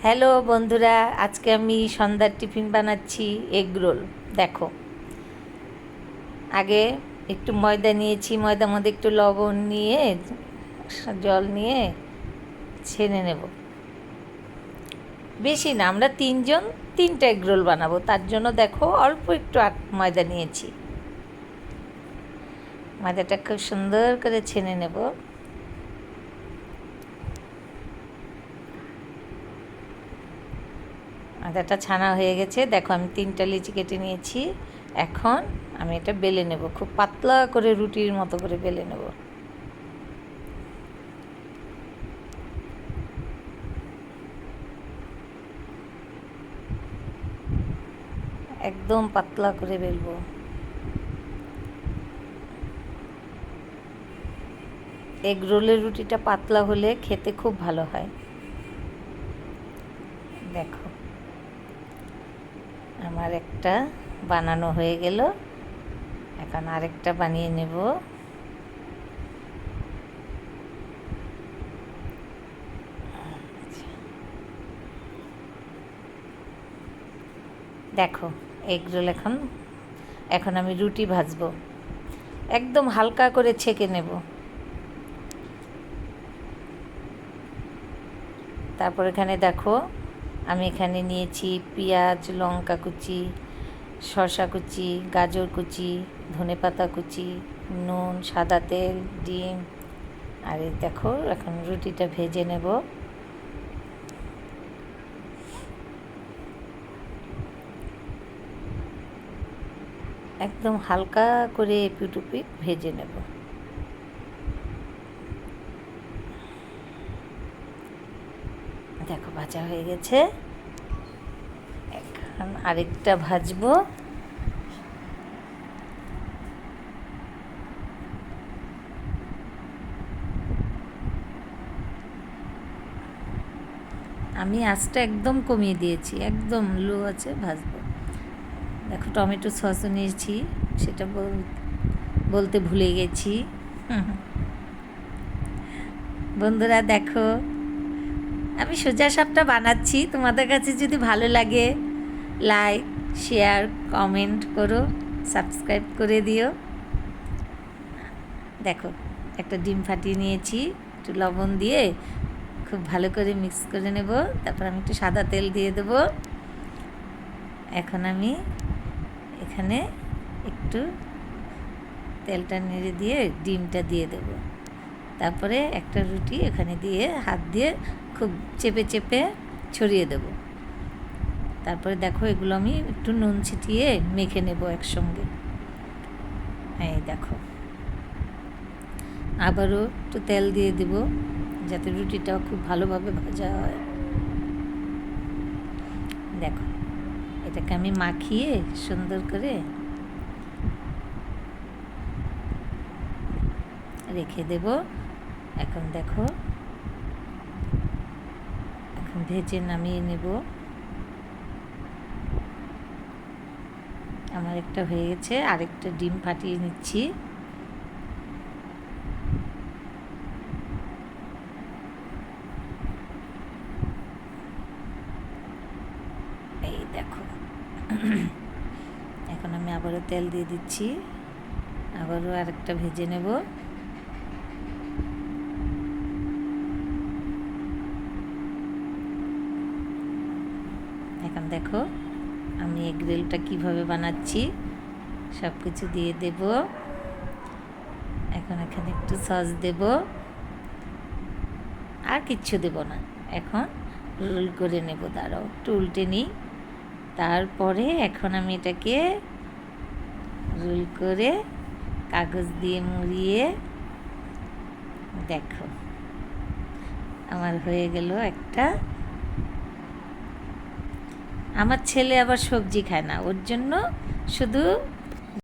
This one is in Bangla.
হ্যালো বন্ধুরা, আজকে আমি সন্ধ্যার টিফিন বানাচ্ছি এগ রোল। দেখো, আগে একটু ময়দা নিয়েছি, ময়দার মধ্যে একটু লবণ নিয়ে জল নিয়ে ছেনে নেব। বেশি না, আমরা তিনজন, তিনটা এগ রোল বানাবো, তার জন্য দেখো অল্প একটু ময়দা নিয়েছি। ময়দাটা খুব সুন্দর করে ছেনে নেব। আদাটা ছানা হয়ে গেছে। দেখো, আমি 3টা লিচি কেটে নিয়েছি। এখন আমি এটা বেলে নেব, খুব পাতলা করে রুটির মতো করে বেলে নেব। একদম পাতলা করে বেলবো। এগ রোলের রুটিটা পাতলা হলে খেতে খুব ভালো হয়। দেখো, আমার একটা বানানো হয়ে গেল। এখন আরেকটা বানিয়ে নেব। দেখো, এগ রোল এখন আমি রুটি ভাজবো। একদম হালকা করে ছেঁকে নেব। তারপর এখানে দেখো, আমি এখানে নিয়েছি পেঁয়াজ, লঙ্কা কুচি, শসা কুচি, গাজর কুচি, ধনেপাতা কুচি, নুন, সাদা তেল, ডিম। আর এই দেখো, এখন রুটিটা ভেজে নেব। একদম হালকা করে এপিট ভেজে নেব। দেখো, ভাজা হয়ে গেছে। এখন আরেকটা ভাজবো। আমি আঁচটা একদম কমিয়ে দিয়েছি, একদম লো আছে ভাজবো। দেখো, টমেটো সসও নিয়েছি, সেটা বলতে ভুলে গেছি। বন্ধুরা দেখো, আমি সোজা সাপটা বানাচ্ছি। তোমাদের কাছে যদি ভালো লাগে, লাইক, শেয়ার, কমেন্ট করো, সাবস্ক্রাইব করে দিও। দেখো, একটা ডিম ফাটিয়ে নিয়েছি, একটু লবণ দিয়ে খুব ভালো করে মিক্স করে নেব। তারপর আমি একটু সাদা তেল দিয়ে দেব। এখন আমি এখানে একটু তেলটা নেড়ে দিয়ে ডিমটা দিয়ে দেব। তারপরে একটা রুটি এখানে দিয়ে হাত দিয়ে খুব চেপে চেপে ছড়িয়ে দেব। তারপরে দেখো, এগুলো আমি একটু নুন ছিটিয়ে মেখে নেব একসঙ্গে। এই দেখো, আবারও একটু তেল দিয়ে দেব, যাতে রুটিটাও খুব ভালোভাবে ভাজা হয়। দেখো, এটাকে আমি মাখিয়ে সুন্দর করে রেখে দেব। এখন দেখো, এখন ভেজে নামিয়ে নেব। আমার একটা হয়ে গেছে, আরেকটা ডিম ফাটিয়ে নিচ্ছি। এই দেখো, এখন আমি আবারও তেল দিয়ে দিচ্ছি, আবারও আরেকটা ভেজে নেব। এখন দেখো, আমি এগ রোলটা কীভাবে বানাচ্ছি সব কিছু দিয়ে দেব। এখন এখানে একটু সস দেব, আর কিচ্ছু দেব না। এখন রোল করে নেব। দাঁড়াও, একটু উল্টে নিই। তারপরে এখন আমি এটাকে রোল করে কাগজ দিয়ে মুড়িয়ে, দেখো, আমার হয়ে গেল একটা। আমার ছেলে আবার সবজি খায় না, ওর জন্য শুধু